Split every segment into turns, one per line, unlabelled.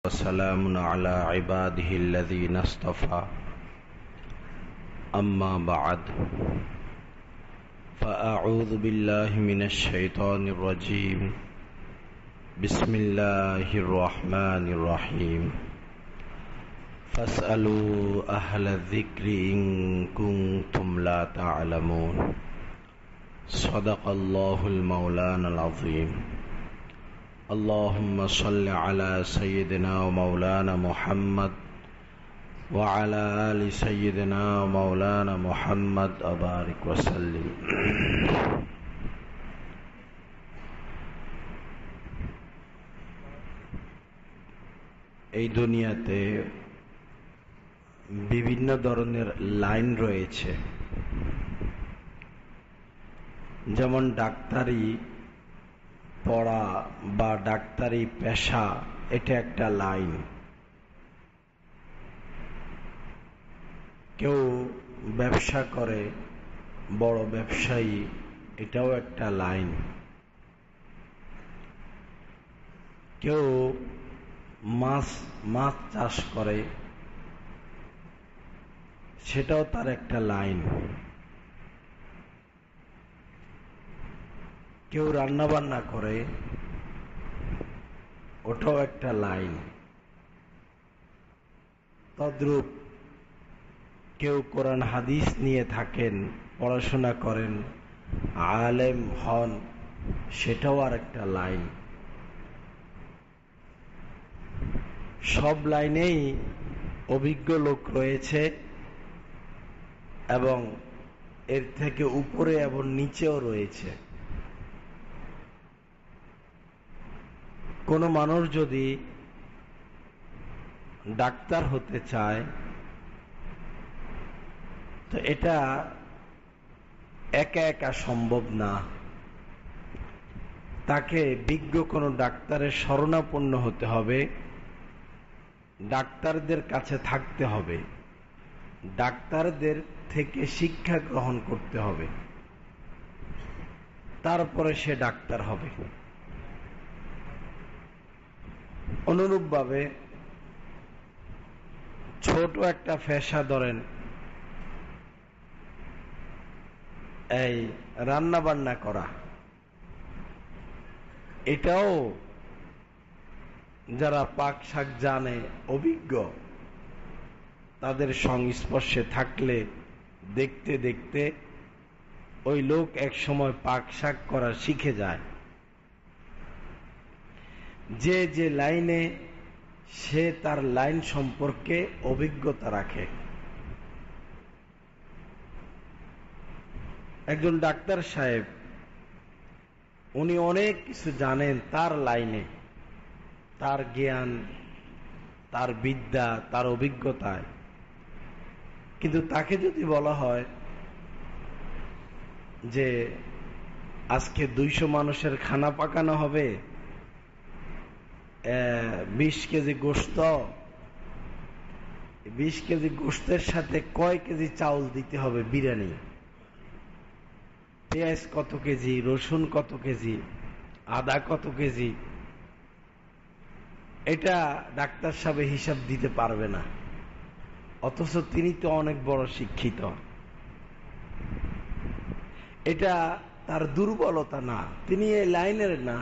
وسلام على عباده الذين اصطفى أما بعد فأعوذ بالله من الشيطان الرجيم بسم الله الرحمن الرحيم فاسألوا أهل الذكر إن كنتم لا تعلمون صدق الله المولانا العظيم اللهم صل على سيدنا ومولانا محمد وعلى آل سيدنا ومولانا محمد وبارك وسلم এই দুনিয়াতে বিভিন্ন ধরনের লাইন রয়েছে, যেমন ডাক্তারি পড়া বা ডাক্তারি পেশা, এটা একটা লাইন। কেউ ব্যবসা করে, বড় ব্যবসায়ী, এটাও একটা লাইন। কেউ মাছ চাষ করে, সেটাও তার একটা লাইন। কেউ রান্না বান্না করে, ওটাও একটা লাইন। তদ্রূপ কেউ কোরআন হাদিস নিয়ে থাকেন, পড়াশোনা করেন, আলেম হন, সেটাও আর একটা লাইন। সব লাইনেই অভিজ্ঞ লোক রয়েছে এবং এর থেকে উপরে এবং নিচেও রয়েছে। কোনো মানুষ যদি ডাক্তার হতে চায়, তো এটা একা একা সম্ভব না। তাকে বিজ্ঞ কোনো ডাক্তারের শরণাপন্ন হতে হবে, ডাক্তারদের কাছে থাকতে হবে, ডাক্তারদের থেকে শিক্ষা গ্রহণ করতে হবে, তারপরে সে ডাক্তার হবে। অনুরূপভাবে ছোট একটা পেশা ধরেন, এই রান্না বান্না করা, এটাও যারা পাক শাক জানে, অভিজ্ঞ, তাদের সংস্পর্শে থাকলে দেখতে দেখতে ওই লোক এক সময় পাক শাক করা শিখে যায়। যে যে লাইনে, সে তার লাইন সম্পর্কে অভিজ্ঞতা রাখে। একজন ডাক্তার সাহেব, উনি অনেক কিছু জানেন তার লাইনে, তার জ্ঞান, তার বিদ্যা, তার অভিজ্ঞতায়। কিন্তু তাকে যদি বলা হয় যে আজকে 200 মানুষের খানা পাকানো হবে, 20 কেজি গোশত, 20 কেজি গোশতের সাথে কয় কেজি চাউল দিতে হবে বিরিয়ানি, পেঁয়াজ কত কেজি, রসুন কত কেজি, আদা কত কেজি, এটা ডাক্তার সাহেব হিসাব দিতে পারবে না। অথচ তিনি তো অনেক বড় শিক্ষিত। এটা তার দুর্বলতা না, তিনি এই লাইনের না।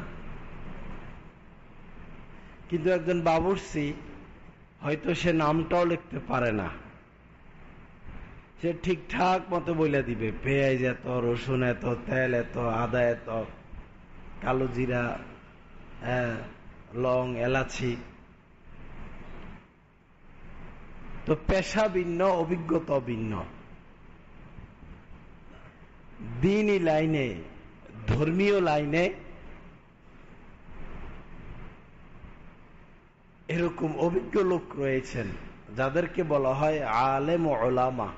কিন্তু একজন বাবুর্চি, হয়তো সে নামটাও লিখতে পারে না, সে ঠিকঠাক মতো বলে দিবে পেঁয়াজ এত, রসুন এত, তেল এত, আদা এত, কালো জিরা, লং, এলাচি। তো পেশা ভিন্ন, অভিজ্ঞতা ভিন্ন। দ্বীনি লাইনে, ধর্মীয় লাইনে এরকম অভিজ্ঞ লোক রয়েছেন, যাদেরকে বলা হয় আলেম ও উলামা।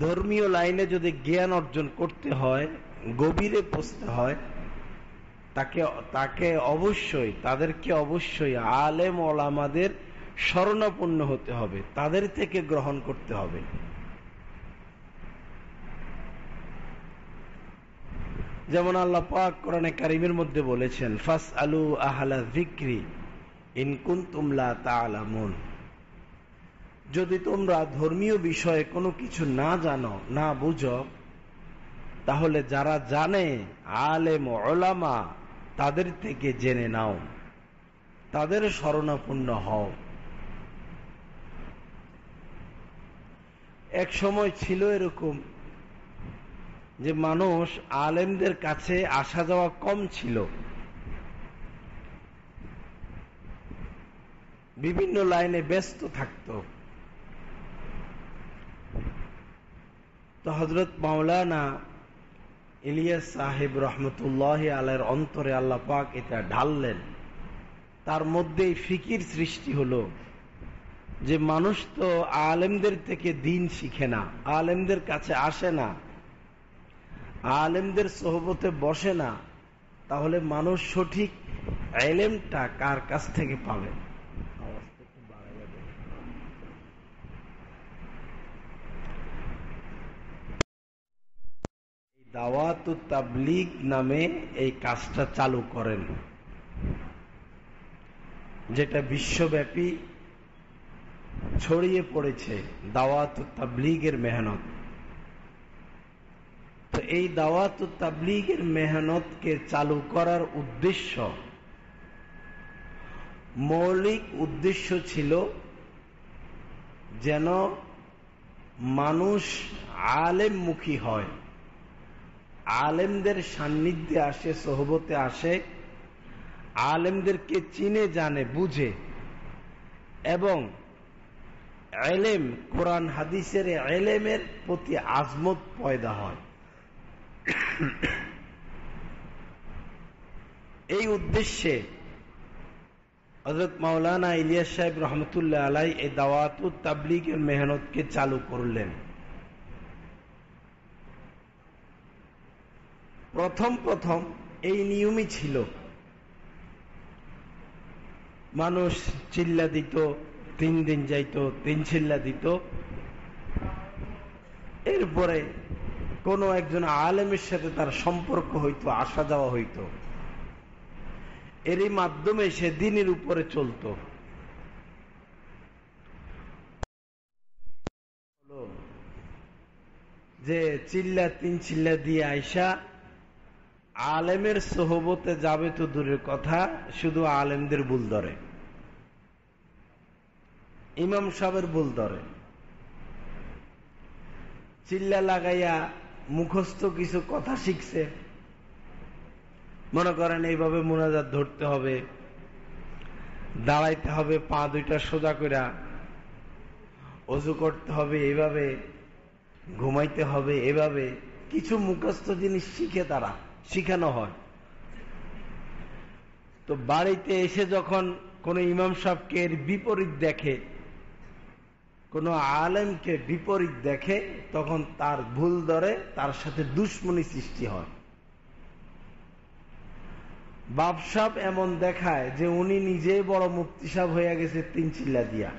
ধর্মীয় লাইনে যদি জ্ঞান অর্জন করতে হয়, গভীরে পৌঁছতে হয়, তাদেরকে অবশ্যই আলেম ওলামাদের শরণাপন্ন হতে হবে, তাদের থেকে গ্রহণ করতে হবে। যেমন আল্লাহ পাক কোরআনে কারীমের মধ্যে বলেছেন, ফাসআলু আহলা যিকরি ইন কুনতুম লা তা'লামুন, যদি তোমরা ধর্মীয় বিষয়ে কোনো কিছু না জানো, না বুঝো, তাহলে যারা জানে আলেম উলামা তাদের থেকে জেনে নাও, তাদের শরণাপন্ন হও। এক সময় ছিল এরকম যে মানুষ আলেমদের কাছে আসা যাওয়া কম ছিল, বিভিন্ন লাইনে ব্যস্ত থাকত। তো হযরত মাওলানা ইলিয়াস সাহেব রহমতুল্লাহ আলাইহির অন্তরে আল্লাহ পাক এটা ঢাললেন। তার মধ্যেই ফিকির সৃষ্টি হলো যে মানুষ তো আলেমদের থেকে দ্বীন শিখে না, আলেমদের কাছে আসে না, আলেমদের সোহবতে বসে না, তাহলে মানুষ সঠিক ইলমটা কার কাছ থেকে পাবে? দাওয়াতুত তাবলীগ নামে এই কাজটা চালু করেন, যেটা বিশ্বব্যাপী ছড়িয়ে পড়েছে দাওয়াতুত তাবলীগের মেহনত। তো এই দাওয়াতুত তাবলীগের মেহনতকে চালু করার উদ্দেশ্য, মৌলিক উদ্দেশ্য ছিল যেন মানুষ আলেমমুখী হয়, আলেমদের সান্নিধ্যে আসে, সোহবতে আসে, আলেমদেরকে চিনে জানে বুঝে, এবং ইলম কোরআন হাদিসের ইলমের প্রতি আজমত পয়দা হয়। এই উদ্দেশ্যে হযরত মাওলানা ইলিয়াস সাহেব রহমতুল্লাহ আলাইহি এই দাওয়াতুত তাবলীগের মেহনতকে চালু করলেন। প্রথম এই নিয়মই ছিল, মানুষ চিল্লা দিত, 3 দিন যাইত, 3 চিল্লা দিত, এরপরে কোনো একজন আলেমের সাথে তার সম্পর্ক হইতো, আসা যাওয়া হইতো, এরই মাধ্যমে সে দ্বীনের উপরে চলত। যে চিল্লা 3 চিল্লা দিয়ে আইসা আলেমের সোহবতে যাবে তো দূরের কথা, শুধু আলেমদের ভুল ধরে, ইমাম সাহেবের ভুল ধরে, চিল্লা লাগাইয়া মুখস্থ কিছু কথা শিখছে, মনে করেন এইভাবে মুনাজাত ধরতে হবে, দাঁড়াইতে হবে পা দুইটা সোজা কইরা, ওযু করতে হবে এইভাবে, ঘুমাইতে হবে এভাবে, কিছু মুখস্থ জিনিস শিখে তারা শিখানো হয়। তো বাড়িতে এসে যখন কোন ইমাম সাহেবকে এর বিপরীত দেখে, কোন আলেমকে বিপরীত দেখে, তখন তার ভুল ধরে, তার সাথে দুশ্মনী সৃষ্টি হয়। বাপ সাহেব এমন দেখায় যে উনি নিজেই বড় মুফতি সাহেব হয়ে গেছে 3 চিল্লা দিয়া।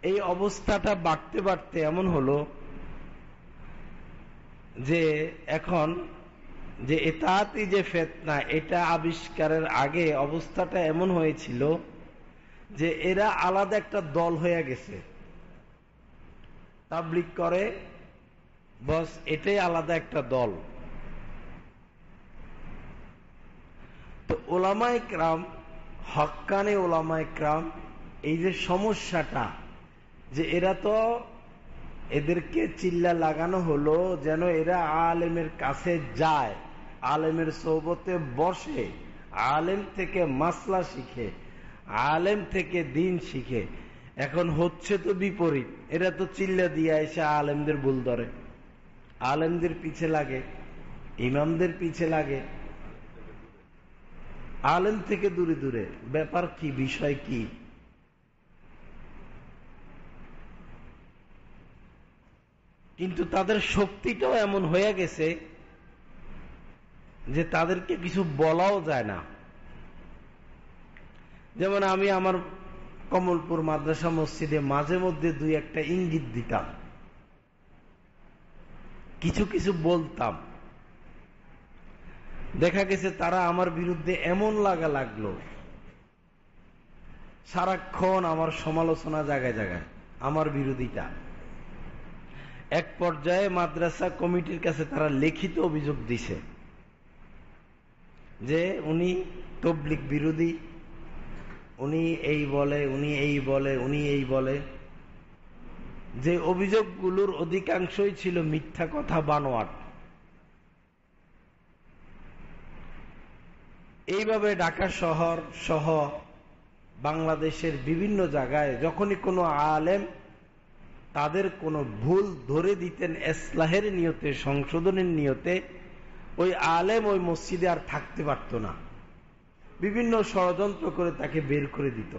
এই অবস্থাটা বাড়তে বাড়তে এমন হলো যে এখন যে এতাতি যে ফিতনা, এটা আবিষ্কারের আগে অবস্থাটা এমন হয়েছিল যে এরা আলাদা একটা দল হয়ে গেছে, তাবলীগ করে, বস এটাই আলাদা একটা দল। তো উলামায়ে কেরাম, হক্কানি উলামায়ে কেরাম, এই যে সমস্যাটা, যে এরা তো, এদেরকে চিল্লা লাগানো হলো যেন এরা আলেমের কাছে যায়, আলেমের সোহবতে বসে, আলেম থেকে মাসলা শিখে, আলেম থেকে দ্বীন শিখে। এখন হচ্ছে তো বিপরীত, এরা তো চিল্লা দিয়ে এসে আলেমদের ভুল ধরে, আলেমদের পিছে লাগে, ইমামদের পিছে লাগে, আলেম থেকে দূরে দূরে। ব্যাপার কি, বিষয় কি? কিন্তু তাদের শক্তিটাও এমন হয়ে গেছে যে তাদেরকে কিছু বলাও যায় না। যেমন আমি আমার কমলপুর মাদ্রাসা মসজিদে মাঝে মধ্যে 2-1টা ইঙ্গিত দিতাম কিছু কিছু বলতাম, দেখা গেছে তারা আমার বিরুদ্ধে এমন লাগলো, সারাক্ষণ আমার সমালোচনা জায়গায় জায়গায়, আমার বিরোধিতা। এক পর্যায়ে মাদ্রাসা কমিটির কাছে তারা লিখিত অভিযোগ দিছে যে উনি তাবলীগ বিরোধী, উনি এই বলে, উনি এই বলে, উনি এই বলে। যে অভিযোগগুলোর অধিকাংশই ছিল মিথ্যা কথা, বানোয়াট। এইভাবে ঢাকা শহর সহ বাংলাদেশের বিভিন্ন জায়গায় যখনই কোনো আলেম তাদের কোনো ভুল ধরে দিতেন ইসলাহের নিয়তে, সংশোধনের নিয়তে, ওই আলেম ওই মসজিদে আর থাকতে পারত না, বিভিন্ন ষড়যন্ত্র করে তাকে বের করে দিত।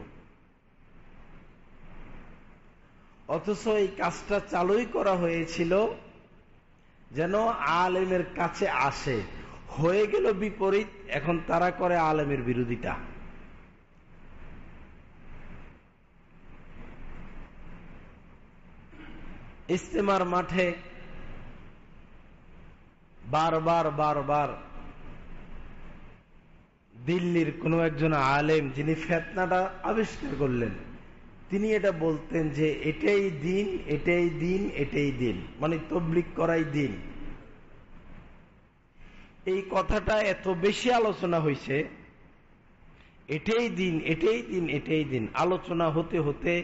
অথচ এই কাজটা চালুই করা হয়েছিল যেন আলেমের কাছে আসে। হয়ে গেল বিপরীত, এখন তারা করে আলেমের বিরোধিতা। ইজতেমার মাঠে বারবার দিল্লির কোন একজন আলেম যিনি ফিতনাটা আবিষ্কার করলেন, তিনি এটা বলতেন যে এটাই দিন, এটাই দিন, এটাই দিন, মানে তাবলীগ করাই দিন। এই কথাটা এত বেশি আলোচনা হয়েছে, এটাই দিন, এটাই দিন, এটাই দিন, আলোচনা হতে হতে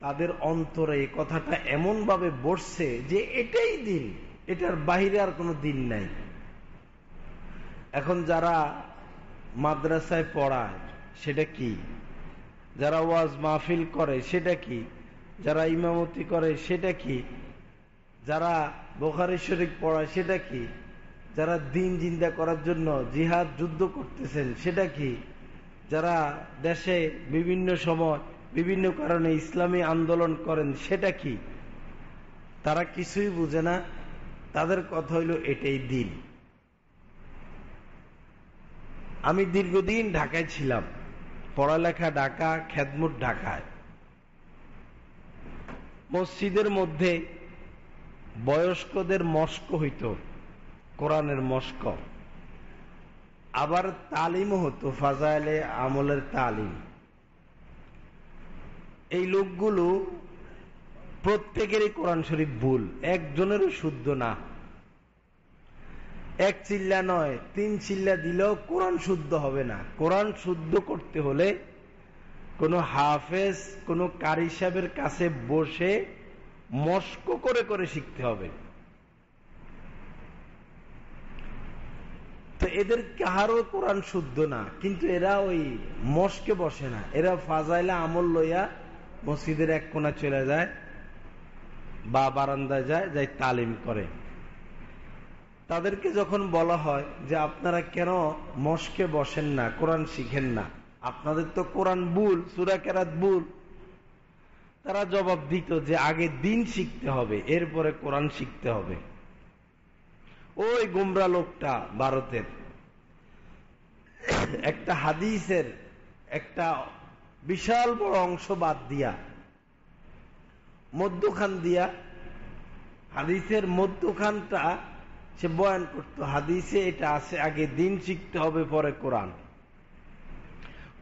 তাদের অন্তরে এই কথাটা এমন ভাবে বসছে যে এটাই দিন, এটার বাহিরে আর কোনো দিন নাই। এখন যারা মাদ্রাসায় পড়ায় সেটা কি, যারা ওয়াজ মাহফিল করে সেটা কি, যারা ইমামতি করে সেটা কি, যারা বুখারী শরীফ পড়ায় সেটা কি, যারা দিন জিন্দা করার জন্য জিহাদ যুদ্ধ করতেছেন সেটা কি, যারা দেশে বিভিন্ন সময় বিভিন্ন কারণে ইসলামী আন্দোলন করেন সেটা কি, তারা কিছুই বুঝে না। তাদের কথা হইল এটাই দিন। আমি দীর্ঘদিন ঢাকায় ছিলাম, পড়ালেখা ঢাকা, খেদমত ঢাকায়। মসজিদের মধ্যে বয়স্কদের মস্ক হইত, কোরআনের মস্ক, আবার তালিমও হতো, ফাজাইলে আমলের তালিম। এই লোকগুলো প্রত্যেকেরই কোরআন শরীফ ভুল, একজনেরও শুদ্ধ না। এক চিল্লা নয়, 3 চিল্লা দিলেও কোরআন শুদ্ধ হবে না। কোরআন শুদ্ধ করতে হলে কোন হাফেজ, কোন কারি সাহেবের কাছে বসে মস্ক করে করে শিখতে হবে। তো এদের কাহারও কোরআন শুদ্ধ না, কিন্তু এরা ওই মস্কে বসে না, এরা ফাজাইলা আমল লইয়া মসজিদের এক কোণা চলে যায় বা বারান্দায় যায়, যাই তালিম করে। তাদেরকে যখন বলা হয় যে আপনারা কেন মস্কে বসেন না, কোরআন শিখেন না, আপনাদের তো কোরআন ভুল, সূরা কেরাত ভুল, তারা জবাব দিত যে আগে দিন শিখতে হবে, এরপরে কোরআন শিখতে হবে। ওই গুমরা লোকটা ভারতের একটা হাদিসের একটা বিশাল বড় অংশ বাদ দিয়া, মধ্যখান দিয়া, হাদিসের মধ্যখানটা সে বয়ান করতো। হাদিসে এটা আছে আগে দিন শিখতে হবে পরে কোরআন।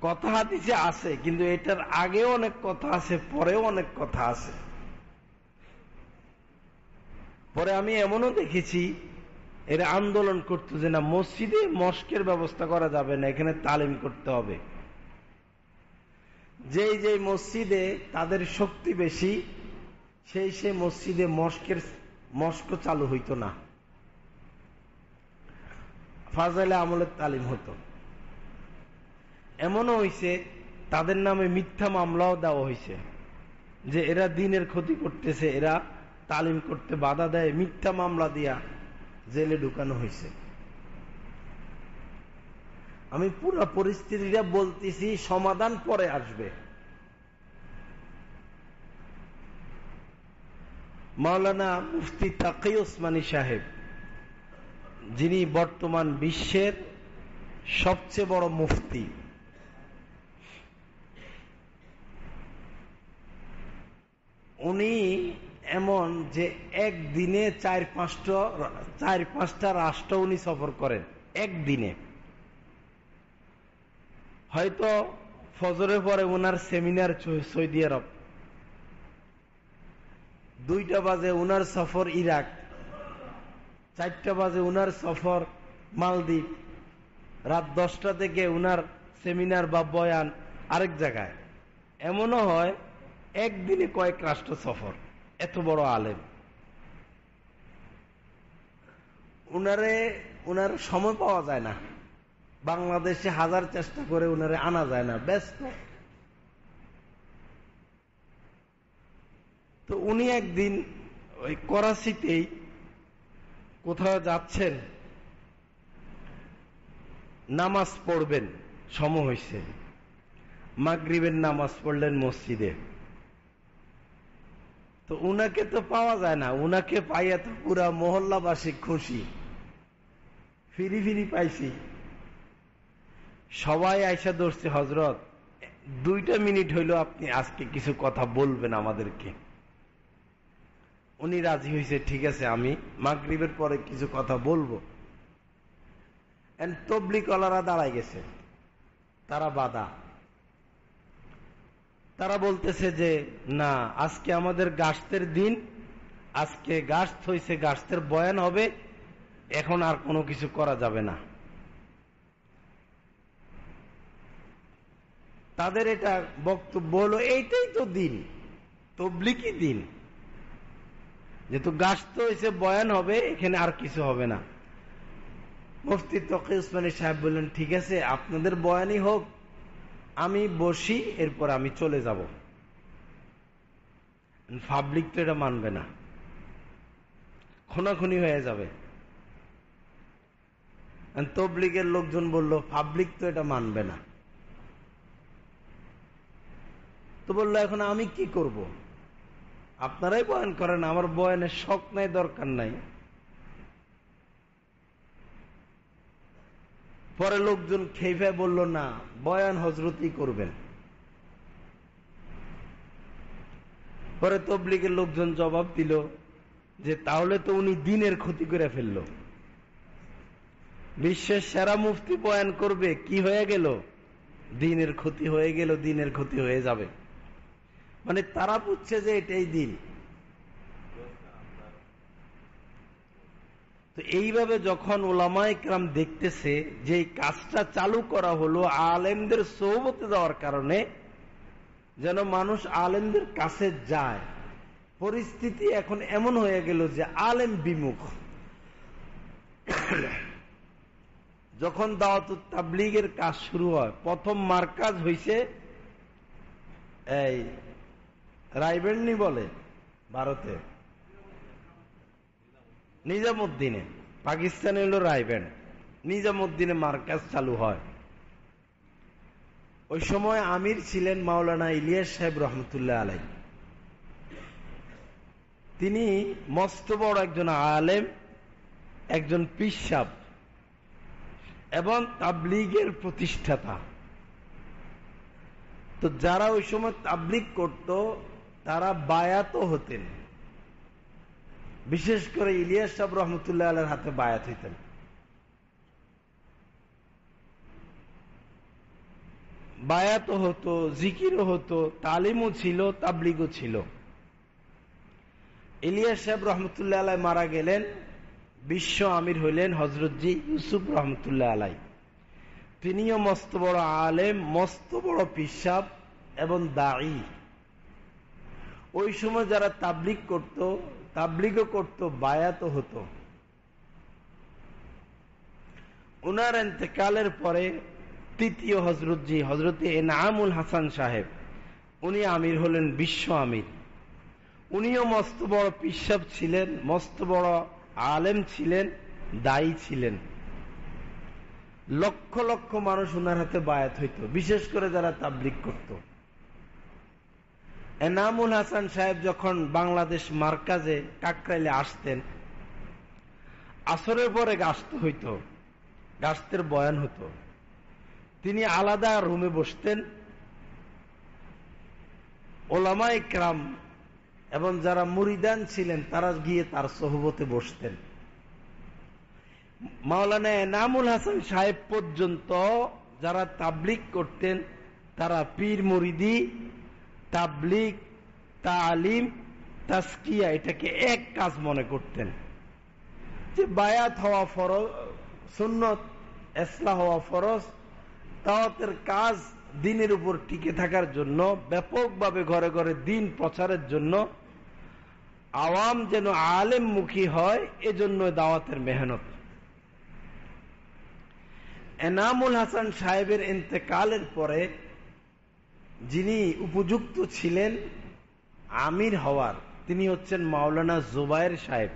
কথা হাদিসে আছে, কিন্তু এটার আগেও অনেক কথা আছে, পরেও অনেক কথা আছে। পরে আমি এমনও দেখেছি এরা আন্দোলন করতো যে না, মসজিদে মস্কের ব্যবস্থা করা যাবে না, এখানে তালিম করতে হবে। যেই যেই মসজিদে তাদের শক্তি বেশি, সেই মসজিদে মস্ক চালু হইতো না, ফাজাইলে আমলের তালিম হতো। এমনও হয়েছে তাদের নামে মিথ্যা মামলাও দেওয়া হয়েছে যে এরা দিনের ক্ষতি করতেছে, এরা তালিম করতে বাধা দেয়, মিথ্যা মামলা দিয়া জেলে ঢুকানো হয়েছে। আমি পুরো পরিস্থিতিটা বলতেছি, সমাধান পরে আসবে। মাওলানা মুফতি তাকি ওসমানী সাহেব, যিনি বর্তমান বিশ্বের সবচেয়ে বড় মুফতি, উনি এমন যে একদিনে 4-5টা রাষ্ট্র উনি সফর করেন একদিনে। হয়তো ফজরের পরে ওনার সেমিনার সৌদি আরব, 2টা বাজে ওনার সফর ইরাক, 4টা বাজে ওনার সফর মালদ্বীপ, রাত 10টা থেকে ওনার সেমিনার বা বয়ান আরেক জায়গায়। এমনও হয় একদিনে কয়েক রাষ্ট্র সফর, এত বড় আলেম। উনার সময় পাওয়া যায় না, বাংলাদেশে হাজার চেষ্টা করে উনারে আনা যায় না, ব্যস্ত। তো উনি একদিন ওই করাচিতেই কোথাও যাচ্ছেন, নামাজ পড়বেন, সময় হয়েছে, মাগরিবের নামাজ পড়লেন মসজিদে। তো উনাকে তো পাওয়া যায় না, উনাকে পাইয়া তো পুরা মহল্লাবাসী খুশি, ফিরি ফিরি পাইছি। সবাই আইসা ধরছে, হযরত 2টা মিনিট হইল আপনি আজকে কিছু কথা বলবেন আমাদেরকে। উনি রাজি হয়েছে, ঠিক আছে আমি মাগরিবের পরে কিছু কথা বলবো। তবলিগওয়ালারা দাঁড়ায় গেছে, তারা বাধা। তারা বলতেছে যে না, আজকে আমাদের গাছতের দিন, আজকে গাছত হয়েছে, গাছতের বয়ান হবে, এখন আর কোনো কিছু করা যাবে না। তাদের এটা বক্তব্য হলো এইটাই তো দিন, তবলিগই দিন, যেহেতু গাছত হয়েছে বয়ান হবে, এখানে আর কিছু হবে না। মুফতি তকি উসমানী সাহেব বললেন, ঠিক আছে আপনাদের বয়ানই হোক, আমি বসি, এরপর আমি চলে যাব। পাবলিক তো এটা মানবে না, খুনাখুনি হয়ে যাবে। তবলিগের লোকজন বলল, পাবলিক তো এটা মানবে না। তো বললো, এখন আমি কি করব? আপনারাই বয়ান করেন, আমার বয়ানের শখ নাই, দরকার নাই। পরে লোকজন খেয়ে বলল, না, বয়ান হযরতই করবেন। পরে তবলিগের লোকজন জবাব দিল যে তাহলে তো উনি দিনের ক্ষতি করে ফেলল, বিশ্বের সেরা মুফতি বয়ান করবে, কি হয়ে গেল? দিনের ক্ষতি হয়ে গেল, দিনের ক্ষতি হয়ে যাবে। মানে তারা বুঝছে যে এটাই দিন। তো এইভাবে যখন উলামায়ে কেরাম দেখতেছে যে এই কাজটা চালু করা হলো আলেমদের সোহবতে যাওয়ার কারণে, যেন মানুষ আলেমদের কাছে যায়, পরিস্থিতি এখন এমন হয়ে গেল যে আলেম বিমুখ। যখন দাওয়াতুত তাবলীগের কাজ শুরু হয়, প্রথম মারকাজ হইছে এই রায়বেন্নি বলে ভারতে, নিজামুদ্দিনে। পাকিস্তানে হলো রায়বেন্ড, নিজামুদ্দিনে মারকাজ চালু হয়। ওই সময় আমির ছিলেন মাওলানা ইলিয়াস সাহেব রহমতুল্লাহ আলাই। তিনি মস্ত বড় একজন আলেম, একজন পীর সাহেব এবং তাবলীগের প্রতিষ্ঠাতা। তো যারা ওই সময় তাবলীগ করত তারা বায়াত হতেন, বিশেষ করে ইলিয়াস সাহেব রহমতুল্লাহ আলাইহির হাতে বায়াত হইতেন। বায়াত হতো, জিকিরও হতো, তালিমও ছিল, তাবলীগও ছিল। ইলিয়াস সাহেব রহমতুল্লাহ আলাই মারা গেলেন, বিশ্ব আমির হইলেন হযরতজি ইউসুফ রহমতুল্লাহ আলাই। তিনিও মস্ত বড় আলেম, মস্ত বড় পীর সাহেব এবং দাঈ। ওই সময় যারা তাবলীগ করত, তাবলীগও করত, বায়াতও হতো। উনার ইন্তেকালের পরে তৃতীয় হযরতজি হযরতে এনামুল হাসান সাহেব, উনি আমির হলেন, বিশ্ব আমির। উনিও মস্ত বড় পীর সাহেব ছিলেন, মস্ত বড় আলেম ছিলেন, দায়ী ছিলেন। লক্ষ লক্ষ মানুষ উনার হাতে বায়াত হইত, বিশেষ করে যারা তাবলীগ করত। এনামুল হাসান সাহেব যখন বাংলাদেশ মার্কাজে কাকরাইলে আসতেন, আসরের পরে গাছতে হইত, গাছতের বয়ান হতো। তিনি আলাদা রুমে বসতেন, ওলামায়ে কেরাম এবং যারা মুরিদান ছিলেন তারা গিয়ে তার সোহবতে বসতেন। মাওলানা এনামুল হাসান সাহেব পর্যন্ত যারা তাবলিগ করতেন তারা পীর মুরিদি, তাবলিগ, তালিম, তাসকিয়া এটাকে এক কাজ মনে করতেন, যে বায়াত হওয়া ফরজ, সুন্নত, ইসলাহ হওয়া ফরজ, দাওয়াতের কাজ দ্বীনের উপর টিকে থাকার জন্য, ব্যাপকভাবে ঘরে ঘরে দ্বীন প্রচারের জন্য, আওয়াম যেন আলেম মুখী হয়, এজন্য দাওয়াতের মেহনত। এনামুল হাসান সাহেবের ইন্তেকালের পরে যিনি উপযুক্ত ছিলেন আমির হওয়ার, তিনি হচ্ছেন মাওলানা জুবায়ের সাহেব,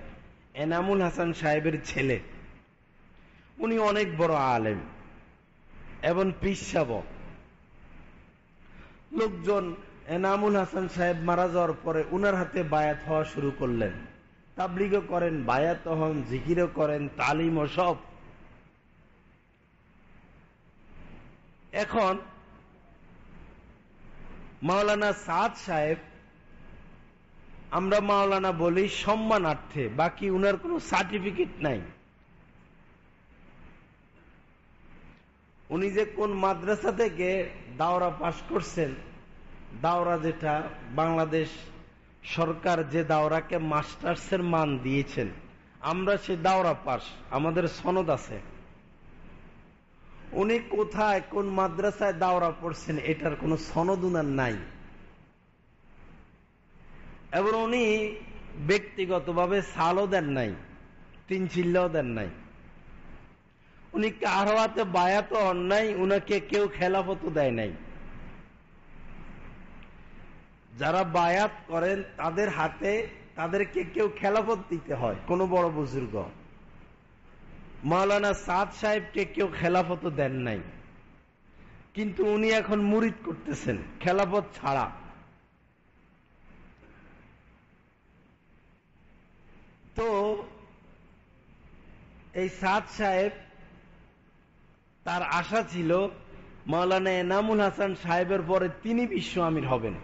এনামুল হাসান সাহেবের ছেলে। উনি অনেক বড় আলেম এবং পিসাব। লোকজন এনামুল হাসান সাহেব মারা যাওয়ার পরে উনার হাতে বায়াত হওয়া শুরু করলেন। তাবলিগও করেন, বায়াত হন, জিকিরও করেন, তালিমও সব। এখন মাওলানা সাদ সাহেব, আমরা মাওলানা বলি সম্মানার্থে, বাকি উনার কোনো সার্টিফিকেট নাই। উনি যে কোন মাদ্রাসা থেকে দাওরা পাশ করছেন, দাওরা যেটা বাংলাদেশ সরকার যে দাওরাকে মাস্টার্সের মান দিয়েছেন, আমরা সে দাওরা পাশ, আমাদের সনদ আছে। উনি কোথায় কোন মাদ্রাসায় দাওরা পড়ছেন এটার কোনো সনদ উনার নাই। এবং উনি ব্যক্তিগতভাবে সালও দেন নাই, 3 চিল্লাও দেন নাই। উনি কারো হাতে বায়াতও হন নাই, উনাকে কেউ খেলাফতও দেয় নাই। যারা বায়াত করেন তাদের হাতে তাদেরকে কেউ খেলাফত দিতে হয়, কোন বড় বুজুর্গ। মাওলানা সাদ সাহেবকে কেউ খেলাফত দেন নাই, কিন্তু উনি এখন মুরিদ করতেছেন খেলাফত ছাড়া। তো এই সাদ সাহেব, তার আশা ছিল মাওলানা এনামুল হাসান সাহেবের পরে তিনি বিশ্ব আমির হবেন।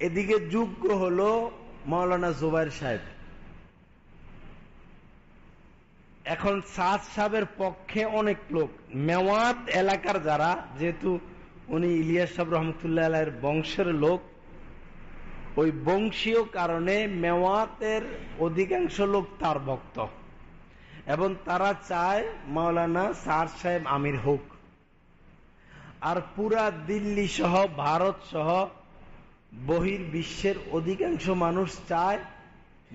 এদিকে যোগ্য হলো মাওলানা জুবায়ের সাহেব। এখন সাদ সাহেবের পক্ষে অনেক লোক, মেওয়াত এলাকার যারা, যেহেতু উনি ইলিয়াস সাহেব রহমতুল্লাহ আলাইহির বংশের লোক, ওই বংশীয় কারণে মেওয়াতের অধিকাংশ লোক তার ভক্ত, এবং তারা চায় মাওলানা সাদ সাহেব আমির হোক। আর পুরা দিল্লি সহ ভারত সহ বহির্বিশ্বের অধিকাংশ মানুষ চায়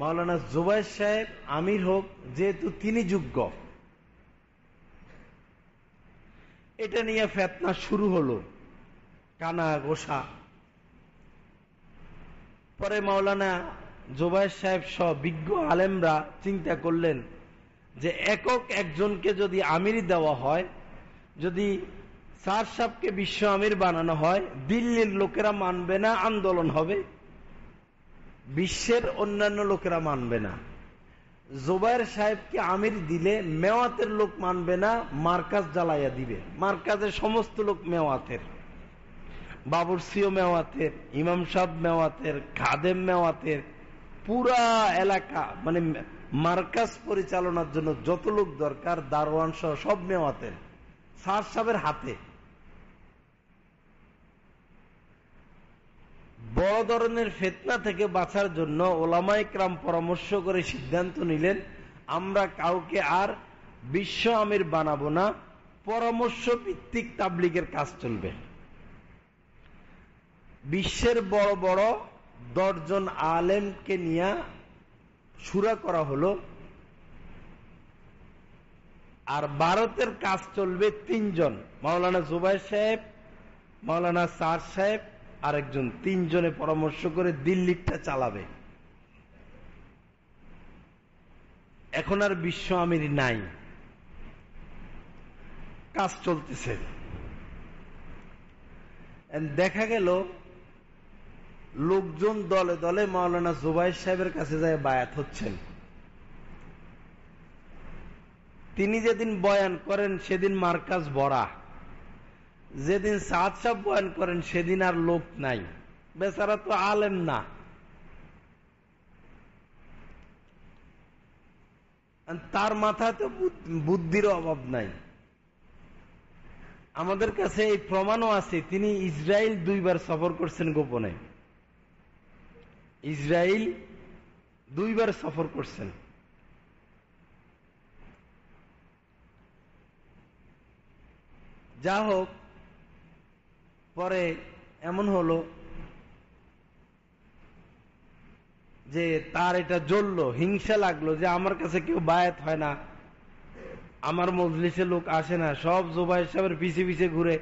মাওলানা জুবায়ের সাহেব আমির হোক, যেহেতু তিনি যোগ্য। এটা নিয়ে ফিতনা শুরু হলো, কানা গোসা। পরে মাওলানা জুবায়ের সাহেব সহ বিজ্ঞ আলেমরা চিন্তা করলেন যে একক একজনকে যদি আমির দেওয়া হয়, যদি সাদ সাহেবকে বিশ্ব আমির বানানো হয়, দিল্লির লোকেরা মানবে না, আন্দোলন হবে, বিশ্বের অন্যান্য লোকেরা মানবে না। জুবায়ের সাহেবকে আমির দিলে মেওয়াতের লোক মানবে না, মার্কাজ জ্বালাইয়া দিবে। মার্কাজের সমস্ত লোক মেওয়াতের, বাবুরসিও মেওয়াতের, ইমাম সাহেব মেওয়াতের, খাদেম মেওয়াতের, পুরা এলাকা মানে মার্কাজ পরিচালনার জন্য যত লোক দরকার, দারোয়ান সহ সব মেওয়াতের, সাদ সাহেবের হাতে। বড় ধরনের ফিতনা থেকে বাঁচার জন্য ওলামায়ে কেরাম পরামর্শ করে সিদ্ধান্ত নিলেন, আমরা কাউকে আর বিশ্ব আমির বানাবো না, পরামর্শ ভিত্তিক তাবলীগের কাজ চলবে। বিশ্বের বড় বড় 10 জন আলেমকে নিয়ে শুরা করা হলো, আর ভারতের কাজ চলবে 3 জন, মাওলানা জুবায়ের সাহেব, মাওলানা সাদ সাহেব, আরেকজন, 3 জনে পরামর্শ করে দিল্লিটা চালাবে। এখন আর বিশ্ব আমির নাই, কাজ চলতেছে। দেখা গেল লোকজন দলে দলে মাওলানা জুবায়ের সাহেবের কাছে যায় বায়াত হচ্ছেন। তিনি যেদিন বয়ান করেন সেদিন মার্কাজ ভরা, যেদিন সাদ সাহেব বয়ান করেন সেদিন আর লোক নাই, বেচারা তো আলেম না, তার মাথায় তো বুদ্ধির অভাব নাই। আমাদের কাছে এই প্রমাণও আছে, তিনি ইসরায়েল 2 বার সফর করছেন গোপনে। ইসরায়েল 2 বার সফর করছেন। যা হোক, পরে এমন হলো যে তার এটা জ্বললো, হিংসা লাগলো যে আমার কাছে কেউ বায়াত হয় না, আমার মজলিসে লোক আসে না, সব জুবাইর সাহেবের পিছে পিছে ঘুরে।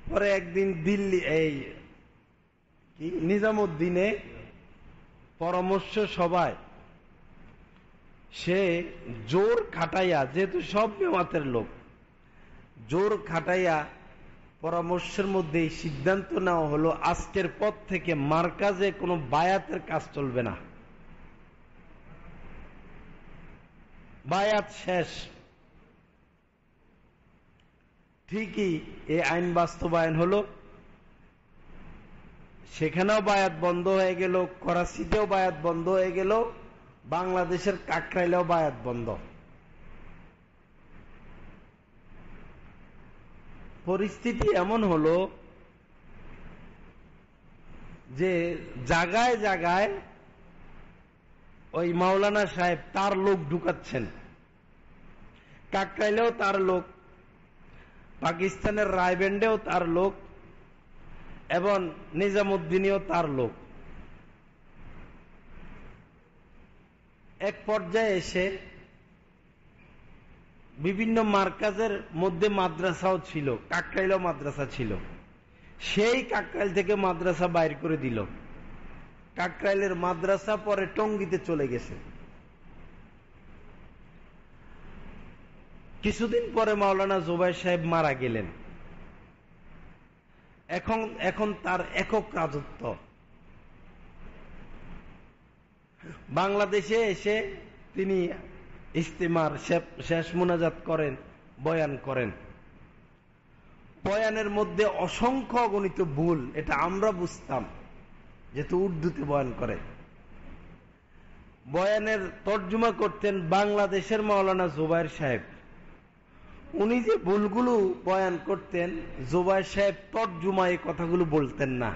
পরে একদিন দিল্লি এই কি নিজামুদ্দিনে পরামর্শ সভায় সে জোর খাটাইয়া, যেহেতু সব মেওয়াতের লোক, জোর খাটাইয়া পরামর্শের মধ্যে এই সিদ্ধান্ত নেওয়া হলো আজকের পর থেকে মার্কাজে কোনো বায়াতের কাজ চলবে না, বায়াত শেষ। ঠিকই এই আইন বাস্তবায়ন হলো, সেখানেও বায়াত বন্ধ হয়ে গেল, করাচিতেও বায়াত বন্ধ হয়ে গেল, বাংলাদেশের কাকরাইলেও বায়াত বন্ধ। পরিস্থিতি এমন হলো যে জায়গায় জায়গায় ওই মাওলানা সাহেব তার লোক ঢুকাচ্ছেন, কাকরাইলেও তার লোক, পাকিস্তানের রায়বেন্ডেও তার লোক, এবং নিজামুদ্দিনেও তার লোক। এক পর্যায়ে এসে বিভিন্ন মার্কাজের মধ্যে মাদ্রাসাও ছিল, কাকরাইলেও মাদ্রাসা ছিল, সেই কাকরাইল থেকে মাদ্রাসা বাইর করে দিল। কাকরাইলের মাদ্রাসা পরে টঙ্গীতে চলে গেছে। কিছুদিন পরে মাওলানা জুবাইর সাহেব মারা গেলেন। এখন তার একক রাজত্ব। বাংলাদেশে এসে তিনি ইস্তেমার শেষ মুনাজাত করেন, বয়ান করেন। বয়ানের মধ্যে অসংখ্য অগণিত ভুল, এটা আমরা বুঝতাম যেহেতু উর্দুতে বয়ান করে। বয়ানের তর্জমা করতেন বাংলাদেশের মাওলানা জুবাইর সাহেব। উনি যে ভুলগুলো বয়ান করতেন, জুবাইর সাহেব তর্জমা এই কথাগুলো বলতেন না।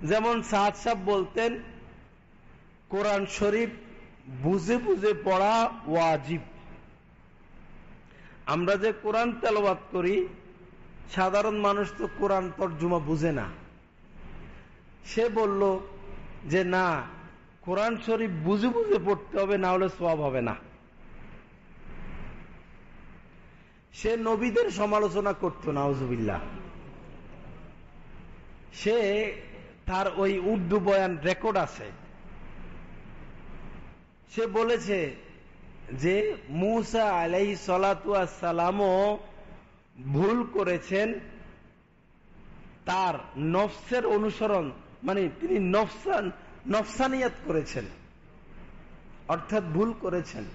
যেমন সাদ সাহেব বলতেন কোরআন শরীফ বুঝে বুঝে পড়া ওয়াজিব। আমরা যে কোরআন তেলাওয়াত করি, সাধারণ মানুষ তো কোরআন তর্জমা বুঝে না। সে বলল যে না, কোরআন শরীফ বুঝে বুঝে পড়তে হবে, না হলে সওয়াব হবে না। সে নবীদের সমালোচনা করত, নাউজুবিল্লাহ। সে তার ওই উর্দু বয়ান রেকর্ড আছে। সে বলেছে যে মুসা আলাইহিস সালাতু ওয়াস সালামও ভুল করেছেন, তার নফসের অনুসরণ, মানে তিনি নফসানিয়াত করেছেন, অর্থাৎ ভুল করেছেন।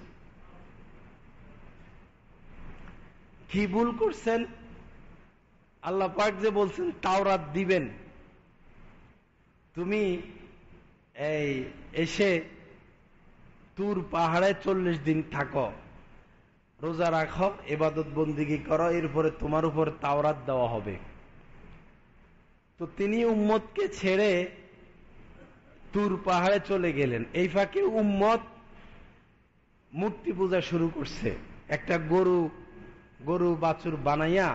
কি ভুল করছেন? আল্লাহ পাক যে বলছেন তাওরাত দিবেন, তুমি এই এসে তুর পাহাড়ে 40 দিন থাকো, রোজা রাখো, ইবাদত বন্দিগি করো, এরপরে তোমার উপর তাওরাত দেওয়া হবে। তো তিনি উম্মতকে ছেড়ে তুর পাহাড়ে চলে গেলেন। এই ফাঁকে উম্মত মূর্তি পূজা শুরু করছে। একটা গরু বাছুর বানাইয়া,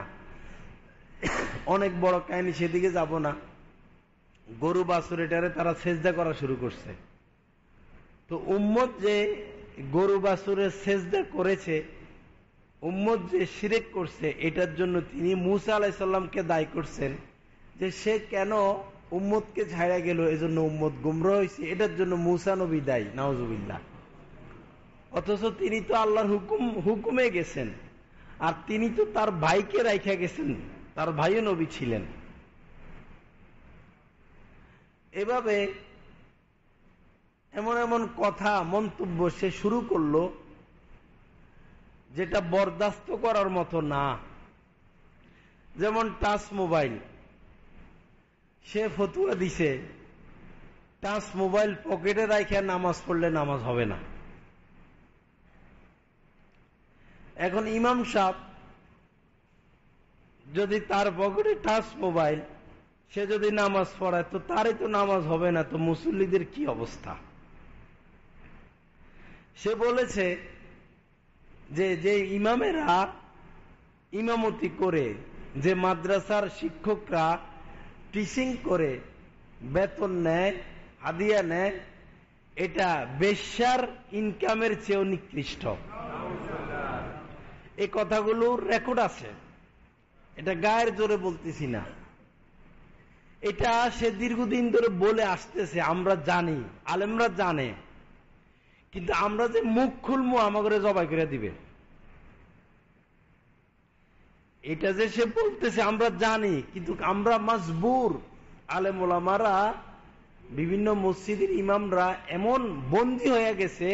অনেক বড় কাহিনী, সেদিকে যাব না। গরু বাছুর এটারে তারা সেজদা করা শুরু করছে। তো উম্মত যে গরু বাছুরের সেজদা করেছে, উম্মত যে শিরক করছে, এটার জন্য তিনি মুসা আলাইহিস সালামকে দায়ী করছেন যে সে কেন উম্মতকে ছাইড়া গেল, এজন্য উম্মত গুমরাহ হয়েছে, এটার জন্য মুসা নবী দায়ী, নাউজুবিল্লাহ। অথচ তিনি তো আল্লাহর হুকুমে গেছেন, আর তিনি তো তার ভাইকে রাইখা গেছেন, তার ভাইও নবী ছিলেন। এভাবে এমন এমন কথা মন্তব্য সে শুরু করলো যেটা বরদাস্ত করার মতো না। যেমন টাচ মোবাইল, সে ফতুয়া দিছে টাচ মোবাইল পকেটে রাখে নামাজ পড়লে নামাজ হবে না। এখন ইমাম সাহেব যদি তার পকেটে টাচ মোবাইল, সে যদি নামাজ পড়ায় তো তারই তো নামাজ হবে না, তো মুসল্লিদের কি অবস্থা? সে বলেছে যে ইমামেরা ইমামতি করে, যে মাদ্রাসার শিক্ষকরা টিচিং করে বেতন নেয়, হাদিয়া নেয়, এটা বেশ্যার ইনকামের চেয়েও নিকৃষ্ট। এই কথাগুলোর রেকর্ড আছে, এটা গায়ের জোরে বলতেছি না, এটা সে দীর্ঘদিন ধরে বলে আসতেছে, আমরা জানি, আলেমরা জানে, কিন্তু আমরা যে মুখ খুলবো আমাকে জবাই করে দিবে। এটা যে সে বলতেছে আমরা জানি, কিন্তু আমরা মাজবুর। আলেম ওলামারা, বিভিন্ন মসজিদের ইমামরা এমন বন্দী হয়ে গেছে,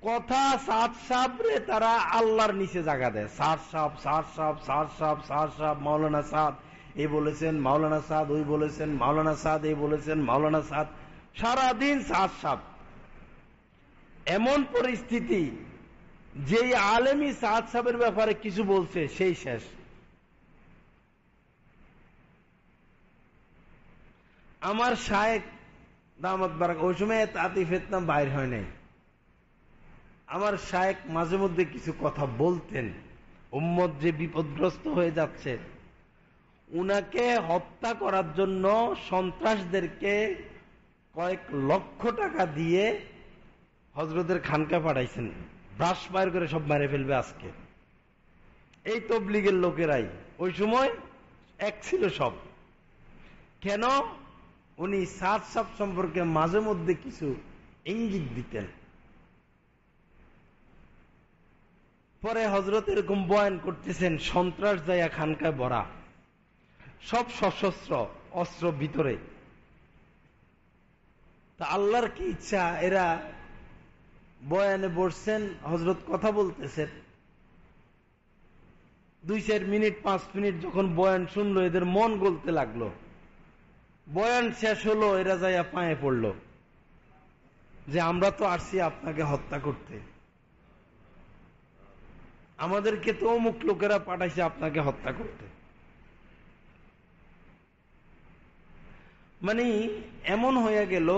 কথা সাদ সাবরে তারা আল্লাহর নিচে জায়গা দেয়। সাদ সাব, সাদ সাব, সাদ সাব, সাদ সাব, মাওলানা সাদ এই বলেছেন, মাওলানা সাদ ওই বলেছেন, মাওলানা সাদ এই বলেছেন, মাওলানা সাদ, সারাদিন সাদ সাব। এমন পরিস্থিতি, যেই আলেমী সাদ সাহেবের ব্যাপারে কিছু বলছে সেই শেষ। আমার শায়েখ দামাত বারাক, ওই সময় তাঁতি ফেতনা বাইর হয় নাই, আমার শায়েখ মাঝে মধ্যে কিছু কথা বলতেন, উম্মত যে বিপদগ্রস্ত হয়ে যাচ্ছে, উনাকে হত্যা করার জন্য সন্ত্রাসদেরকে কয়েক লক্ষ টাকা দিয়ে হযরতের খানকা পাঠাইছেন, ব্রাশ বাইর করে সব মেরে ফেলবে আজকে। এই তবলিগের লোকেরাই ওই সময় এক ছিল সব। কেন? উনি সাদ সাব সম্পর্কে মাঝে মধ্যে কিছু ইঙ্গিত দিতেন। পরে হযরত এরকম বয়ান করতেছেন, সন্ত্রাস যাইয়া খানকায় ভরা, সব সশস্ত্র অস্ত্র ভিতরে। তা আল্লাহর কি ইচ্ছা, এরা বয়ানে বসছেন, হযরত কথা বলতেছেন, 2-4 মিনিট 5 মিনিট যখন বয়ান শুনলো, এদের মন গলতে লাগলো। বয়ান শেষ হলো, এরা যাইয়া পায়ে পড়লো যে আমরা তো আসছি আপনাকে হত্যা করতে, আমাদেরকে তো অমুক লোকেরা পাঠাইছে আপনাকে হত্যা করতে। মানে এমন হয়ে গেল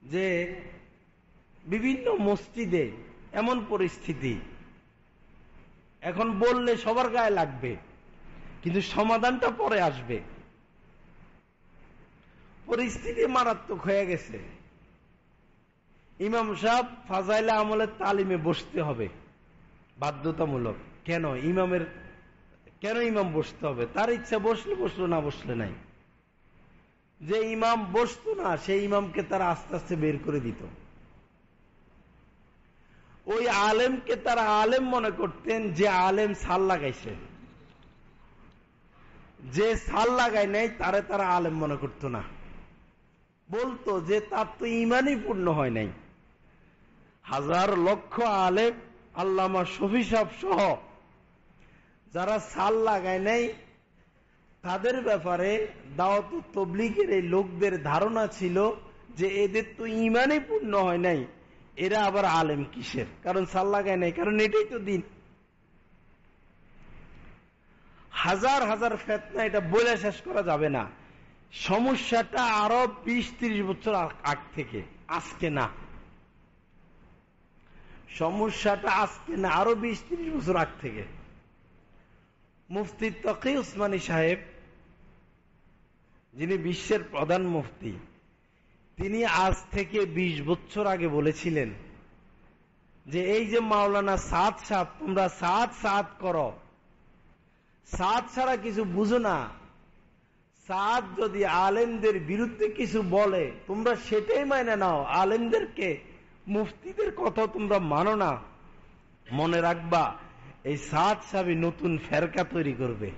যে বিভিন্ন মসজিদে এমন পরিস্থিতি, এখন বললে সবার গায়ে লাগবে, কিন্তু সমাধানটা পরে আসবে। পরিস্থিতি মারাত্মক হয়ে গেছে। ইমাম সাহেব ফাজাইলে আমলের তালিমে বসতে হবে বাধ্যতামূলক। কেন ইমাম বসতে হবে? তার ইচ্ছা বসলে বসলো, না বসলে নাই। যে ইমাম বসতো না, সেই ইমামকে তারা আস্তে আস্তে বের করে দিত। ওই আলেমকে তারা আলেম মনে করতেন যে আলেম সাল লাগাইছে, যে সাল লাগায় নাই তারে তারা আলেম মনে করত না, বলতো যে তার তো ইমানই পূর্ণ হয় নাই। হাজার লক্ষ আলেম, আল্লামা শফি সাহেব সহ যারা সাল লাগায় নাই, তাদের ব্যাপারে দাওয়াত তবলিগের এই লোকদের ধারণা ছিল যে এদের তো ইমানই পূর্ণ হয় নাই, এরা আবার আলেম কিসের? কারণ সাল লাগায় নাই, কারণ এটাই তো দিন। হাজার হাজার ফেতনা, এটা বলে শেষ করা যাবে না। সমস্যাটা আরো 20-30 বছর আগ থেকে, আজকে না। সমস্যাটা আজকে না, আরো 20-30 বছর আগ থেকে। মুফতি তকি উসমানী সাহেব, যিনি বিশ্বের প্রধান মুফতি, তিনি আজ থেকে 20 বছর আগে বলেছিলেন যে এই যে মাওলানা সাদ সাহেব, তোমরা সাদ সাদ করো, সাদ ছাড়া কিছু বুঝো না, সাদ যদি আলেমদের বিরুদ্ধে কিছু বলে তোমরা সেটাই মাইনে নাও, আলেমদেরকে মুফতিদের কথা তোমরা মানো না। মনে রাখবা, এই সাদ সাহেব নতুন ফেরকা তৈরি করবে।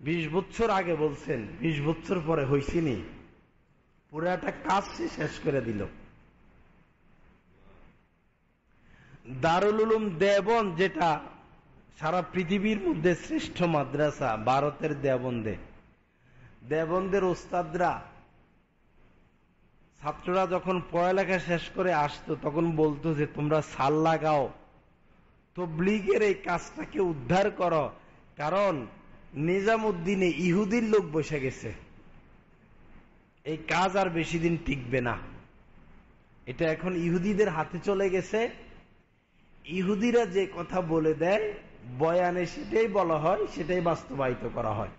20 বছর আগে বলছেন, 20 বছর পরে হইছিনি, পুরাটা কাজ শেষ করে দিল। দারুল উলুম দেওবন্দ, যেটা সারা পৃথিবীর মধ্যে শ্রেষ্ঠ মাদ্রাসা ভারতের দেওবন্দে। দেওবন্দের ওস্তাদরা ছাত্ররা যখন পড়ালেখা শেষ করে আসতো তখন বলতো যে তোমরা সাল লাগাও, তাবলীগের এই কাজটাকে উদ্ধার করো, কারণ নিজামুদ্দিনে ইহুদির লোক বসে গেছে, এই কাজ আর বেশি দিন টিকবে না, এটা এখন ইহুদিদের হাতে চলে গেছে। ইহুদিরা যে কথা বলে দেয় বয়ানে সেটাই বলা হয়, সেটাই বাস্তবায়িত করা হয়।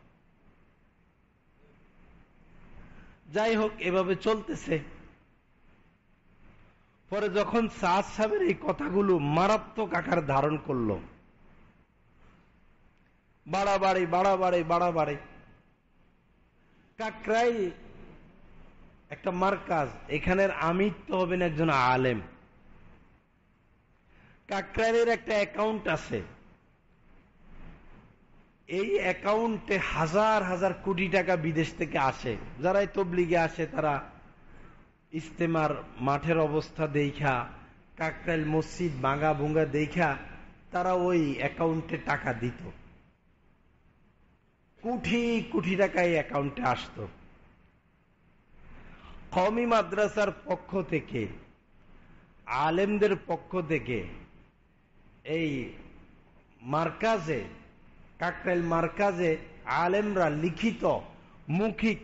যাই হোক, এভাবে চলতেছে। পরে যখন সাদ সাহেবের এই কথাগুলো মারাত্মক আকার ধারণ করলো, বাড়াবাড়ি বাড়াবাড়ি বাড়াবাড়ি, কাকরাই একটা মার্কাজ, এখানের আমির তো হবেন একজন আলেম। কাকরাইলের একটা অ্যাকাউন্ট আছে, এই অ্যাকাউন্টে হাজার হাজার কোটি টাকা বিদেশ থেকে আসে। যারা এই তবলিগে আসে তারা ইস্তেমার মাঠের অবস্থা দেখা, কাকরাইল মসজিদ ভাঙা ভুঙ্গা দেখা তারা ওই অ্যাকাউন্টে টাকা দিত, কোটি কোটি টাকা এই অ্যাকাউন্টে আসতো। কওমি মাদ্রাসার পক্ষ থেকে, আলেমদের পক্ষ থেকে এই মার্কাজে, কাকরাইল মার্কাজে আলেমরা লিখিত মৌখিক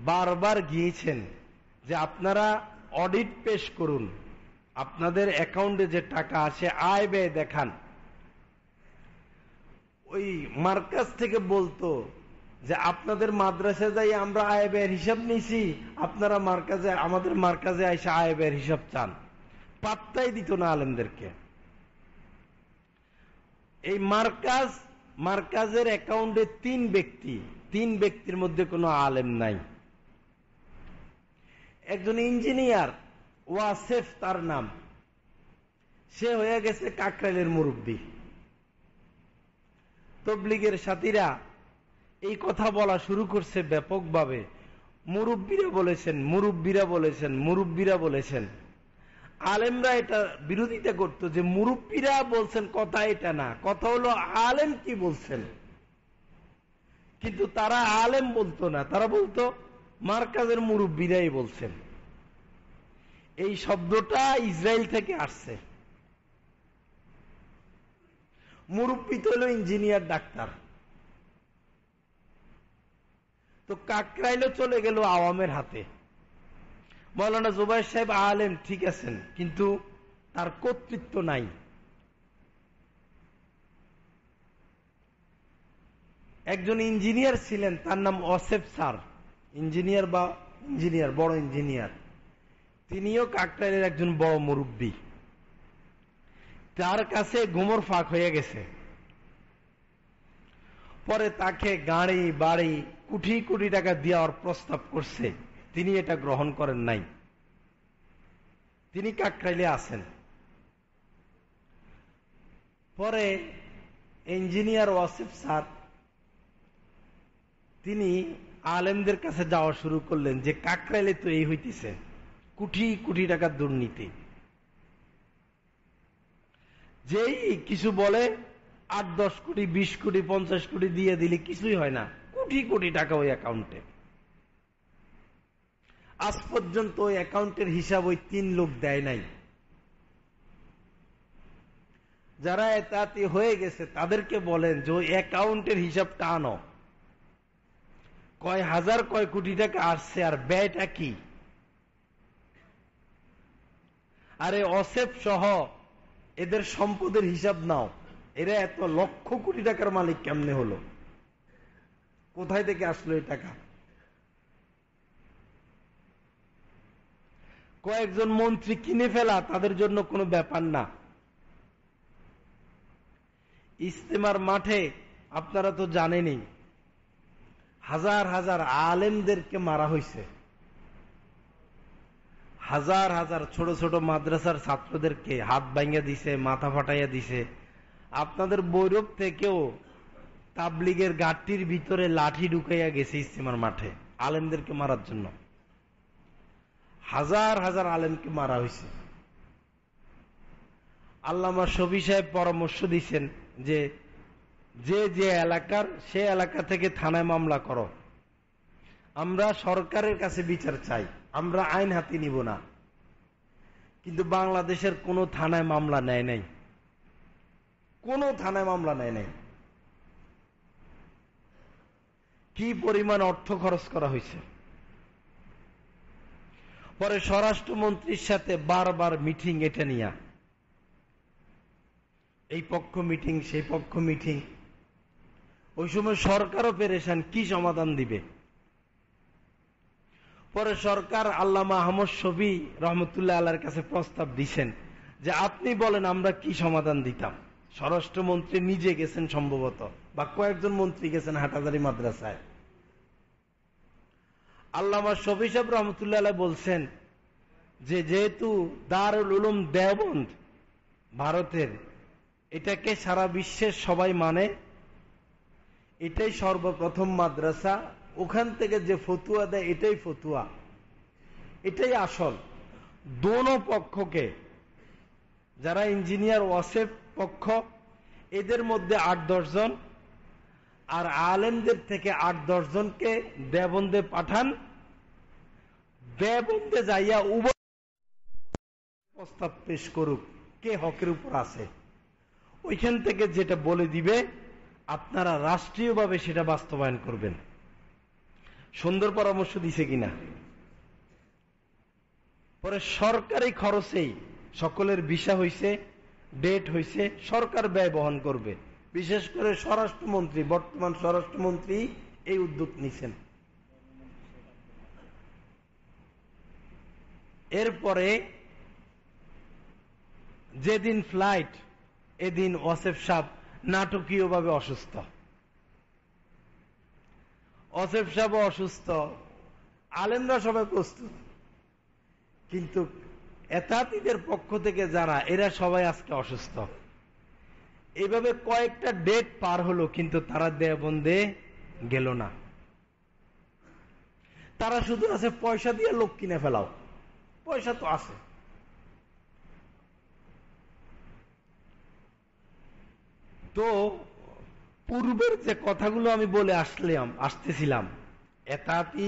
বারবার গিয়েছেন যে আপনারা অডিট পেশ করুন, আপনাদের অ্যাকাউন্টে যে টাকা আসে আয় ব্যয় দেখান। ওই মার্কাজ থেকে বলতো যে আপনাদের মাদ্রাসায় যাই আমরা আয় ব্যয়ের হিসাব নিছি, আপনারা মার্কাজে, আমাদের মার্কাজে এসে আয় ব্যয়ের হিসাব চান। পাত্তাই দিত না আলেমদেরকে। এই মার্কাজের অ্যাকাউন্টে তিন ব্যক্তির মধ্যে কোনো আলেম নাই। একজন ইঞ্জিনিয়ার ওয়াসেফ তার নাম, সে হয়ে গেছে কাকরাইলের মুরব্বী। তবলিগের সাথীরা এই কথা বলা শুরু করছে ব্যাপকভাবে, মুরব্বীরা বলেছেন। আলেমরা এটা বিরোধিতা করত যে মুরব্বীরা বলছেন, কথা এটা না, কথা হলো আলেম কি বলছেন। কিন্তু তারা আলেম বলতো না, তারা বলতো মার্কাজের মুরব্বীরাই বলছেন। এই শব্দটা ইসরায়েল থেকে আসছে। মুরব্বী তো হলো ইঞ্জিনিয়ার, ডাক্তার। তো কাকরাইলও চলে গেল আওয়ামের হাতে। মৌলানা জুবায়ের সাহেব আলেম ঠিক আছেন, কিন্তু তার কর্তৃত্ব নাই। একজন ইঞ্জিনিয়ার ছিলেন, তার নাম ওয়াসেফ স্যার, বড় ইঞ্জিনিয়ার। তিনিও কাকরাইলের একজন বড় মুরব্বী। তার কাছে গোমর ফাঁক হয়ে গেছে। পরে তাকে গাড়ি বাড়ি কোটি কোটি টাকা দেওয়ার প্রস্তাব করছে, তিনি এটা গ্রহণ করেন নাই। তিনি কাকরাইলে আছেন। পরে ইঞ্জিনিয়ার ওয়াসিফ স্যার তিনি আলেমদের কাছে যাওয়া শুরু করলেন যে কাকরাইলে তো এই হইতেছে, কোটি কোটি টাকার দুর্নীতি। যেই কিছু বলে 8-10 কোটি 20 কোটি 50 কোটি দিয়ে দিলে কিছুই হয় না, কোটি কোটি টাকা ওই অ্যাকাউন্টে। আজ পর্যন্ত ওই অ্যাকাউন্টের হিসাব ওই 3 লোক দেয় নাই। যারা এতাতি হয়ে গেছে তাদেরকে বলেন যে ওই অ্যাকাউন্টের হিসাবটা আনো, কয় হাজার কয় কোটি টাকা আসছে আর ব্যয়টা কি। আরে অসেফ সহ এদের সম্পদের হিসাব নাও, এরা এত লক্ষ কোটি টাকার মালিক কেমনে হলো, কোথায় থেকে আসলো এই টাকা। কয়েকজন মন্ত্রী কিনে ফেলা তাদের জন্য কোনো ব্যাপার না। ইস্তেমার মাঠে আপনারা তো জানেনই, হাজার হাজার আলেমদেরকে মারা হয়েছে, হাজার হাজার ছোট ছোট মাদ্রাসার ছাত্রদেরকে হাত ভাঙিয়ে দিছে, মাথা ফাটাইয়া দিছে। আপনাদের বৈরব থেকেও তাবলিগের গাড়ির ভিতরে লাঠি ঢুকাইয়া গেছে ইস্তেমার মাঠে আলেমদেরকে মারার জন্য। হাজার হাজার আলেমকে মারা হয়েছে। আল্লামা শফি সাহেব পরামর্শ দিচ্ছেন যে যে যে এলাকার সে এলাকা থেকে থানায় মামলা করো, আমরা সরকারের কাছে বিচার চাই, আমরা আইন হাতে নিব না। কিন্তু বাংলাদেশের কোনো থানায় মামলা নেয় নাই, কোনো থানায় মামলা নেয় নাই। কি পরিমাণ অর্থ খরচ করা হয়েছে। পরে স্বরাষ্ট্রমন্ত্রীর সাথে বারবার মিটিং, এটা নিয়ে এই পক্ষ মিটিং সেই পক্ষ মিটিং। ওই সময় সরকারও পেরেশান, কি সমাধান দিবে। পরে সরকার আল্লামা আহমদ শফী রহমতুল্লাহ আলাইহির কাছে প্রস্তাব দিছেন যে আপনি বলেন আমরা কি সমাধান দিতাম। স্বরাষ্ট্রমন্ত্রী নিজে গেছেন সম্ভবত, বা কয়েকজন মন্ত্রী গেছেন হাটাজারি মাদ্রাসায়। আল্লামা শফী সাহেব রহমতুল্লাহ আলাইহি বলছেন যে যেহেতু দারুল উলুম দেওবন্দ ভারতের, এটাকে সারা বিশ্বের সবাই মানে, এটাই সর্বপ্রথম মাদ্রাসা, ওখান থেকে যে ফতুয়া দেয় এটাই ফতুয়া, এটাই আসল। দোনো পক্ষকে, যারা ইঞ্জিনিয়ার ওয়াসেফ পক্ষ এদের মধ্যে 8-10 জন, আর আলেমদের থেকে 8-10 জনকে দেওবন্দে পাঠান। দেওবন্দে যাইয়া উভয় প্রস্তাব পেশ করুক কে হকের উপর আছে। ওইখান থেকে যেটা বলে দিবে আপনারা রাষ্ট্রীয়ভাবে সেটা বাস্তবায়ন করবেন। সুন্দর পরামর্শ দিছে কিনা। পরে সরকারি খরচেই সকলের ভিসা হইছে, ডেট হইছে, সরকার ব্যয় বহন করবে। বিশেষ করে স্বরাষ্ট্রমন্ত্রী, বর্তমান স্বরাষ্ট্রমন্ত্রী এই উদ্যোগ নিছেন। এরপরে যেদিন ফ্লাইট, এদিন ওয়াসেফ সাহেব নাটকীয়ভাবে অসুস্থ। ওয়াসেফ সাহেব অসুস্থ, আলেমরা সবাই প্রস্তুত, কিন্তু এতাতিদের পক্ষ থেকে যারা, এরা সবাই আজকে অসুস্থ। এইভাবে কয়েকটা ডেট পার হলো, কিন্তু তারা দেওবন্দে গেল না। তারা শুধু আছে পয়সা দিয়ে লোক কিনে ফেলাও, পয়সা তো আছে। তো পূর্বের যে কথাগুলো আমি বলে আসতেছিলাম এতাতি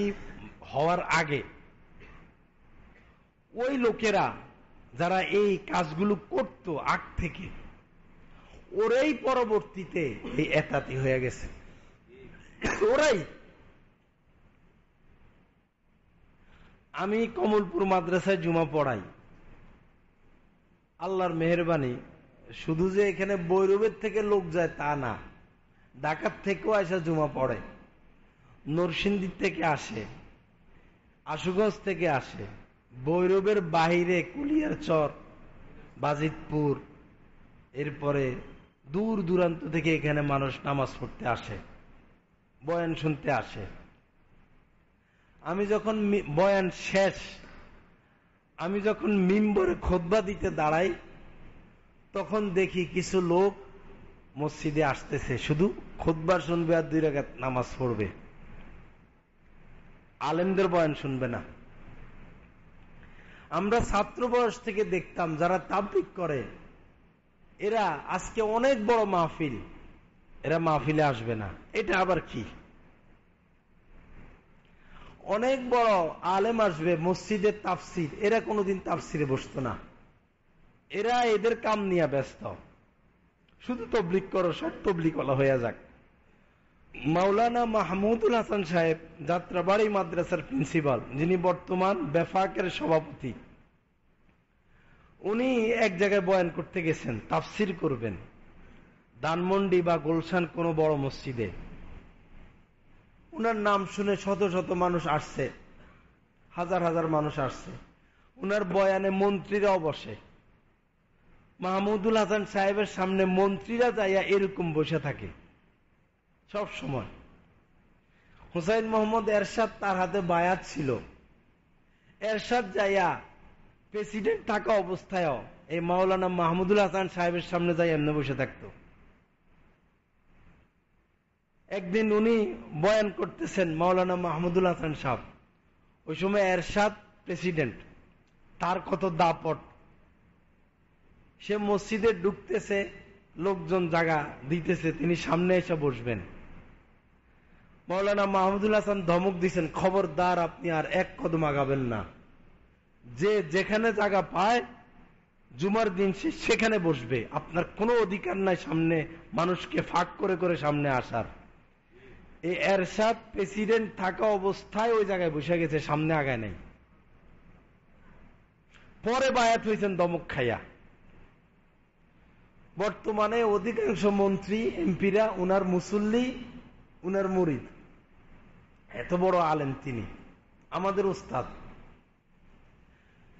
হওয়ার আগে, ওই লোকেরা যারা এই কাজগুলো করত আগ থেকে, ওরাই পরবর্তীতে এই এতাতি হয়ে গেছে। ওরাই। আমি কমলপুর মাদ্রাসায় জুমা পড়াই। আল্লাহর মেহেরবানি, শুধু যে এখানে বৈরবের থেকে লোক যায় তা না, ঢাকার থেকেও আসা জুমা পড়ে, নরসিংদীর থেকে আসে, আশুগঞ্জ থেকে আসে, বৈরবের বাহিরে কুলিয়ারচর, বাজিতপুর, এরপরে দূর দূরান্ত থেকে এখানে মানুষ নামাজ পড়তে আসে, বয়ান শুনতে আসে। আমি যখন বয়ান শেষ, আমি যখন মিম্বরে খুতবা দিতে দাঁড়াই, তখন দেখি কিছু লোক মসজিদে আসতেছে, শুধু খুতবা শুনবে আর 2 রাকাত নামাজ পড়বে, আলেমদের বয়ান শুনবে না। আমরা ছাত্র বয়স থেকে দেখতাম যারা তাবলীগ করে, এরা আজকে অনেক বড় মাহফিল, এরা মাহফিলে আসবে না। এটা আবার কি? অনেক বড় আলেম আসবে মসজিদের তাফসির, এরা কোনোদিন তাফসিরে বসতো না। এরা এদের কাম নিয়ে ব্যস্ত, শুধু তবলিগ করো, সব তবলিগ ওয়ালা হয়ে যাক। মাওলানা মাহমুদুল হাসান সাহেব, যাত্রাবাড়ি মাদ্রাসার প্রিন্সিপাল, যিনি বর্তমান বেফাকের সভাপতি, উনি এক জায়গায় বয়ান করতে গেছেন, তাফসির করবেন ধানমন্ডি বা গুলশান কোন বড় মসজিদে। উনার নাম শুনে শত শত মানুষ আসছে, হাজার হাজার মানুষ আসছে। উনার বয়ানে মন্ত্রীরাও বসে। মাহমুদুল হাসান সাহেবের সামনে মন্ত্রীরা যাইয়া এরকম বসে থাকে সব সময়। হুসাইন মোহাম্মদ এরশাদ, তার হাতে বায়াত ছিল। এরশাদ যাইয়া প্রেসিডেন্ট থাকা অবস্থায়ও এই মাওলানা মাহমুদুল হাসান সাহেবের সামনে যাই এমনি বসে থাকতো। একদিন উনি বয়ান করতেছেন, মাওলানা মাহমুদুল হাসান সাহেব, ওই সময় এরশাদ প্রেসিডেন্ট, তার কত দাপট। সে মসজিদে ঢুকতেছে, লোকজন জায়গা দিতেছে, তিনি সামনে এসে বসবেন। মাওলানা মাহমুদুল হাসান ধমক দিচ্ছেন, খবরদার আপনি আর এক কদম আগাবেন না, যে যেখানে জায়গা পায় জুমার দিন সেখানে বসবে, আপনার কোনো অধিকার নাই সামনে মানুষকে ফাঁক করে করে সামনে আসার। এই এরশাদ প্রেসিডেন্ট থাকা অবস্থায় ওই জায়গায় বসে গেছে, সামনে আগায় নাই। পরে বায়াত হয়েছেন দমক খাইয়া। বর্তমানে অধিকাংশ মন্ত্রী এমপিরা উনার মুসল্লি, উনার মুরিদ। এত বড় আলেম তিনি, আমাদের উস্তাদ।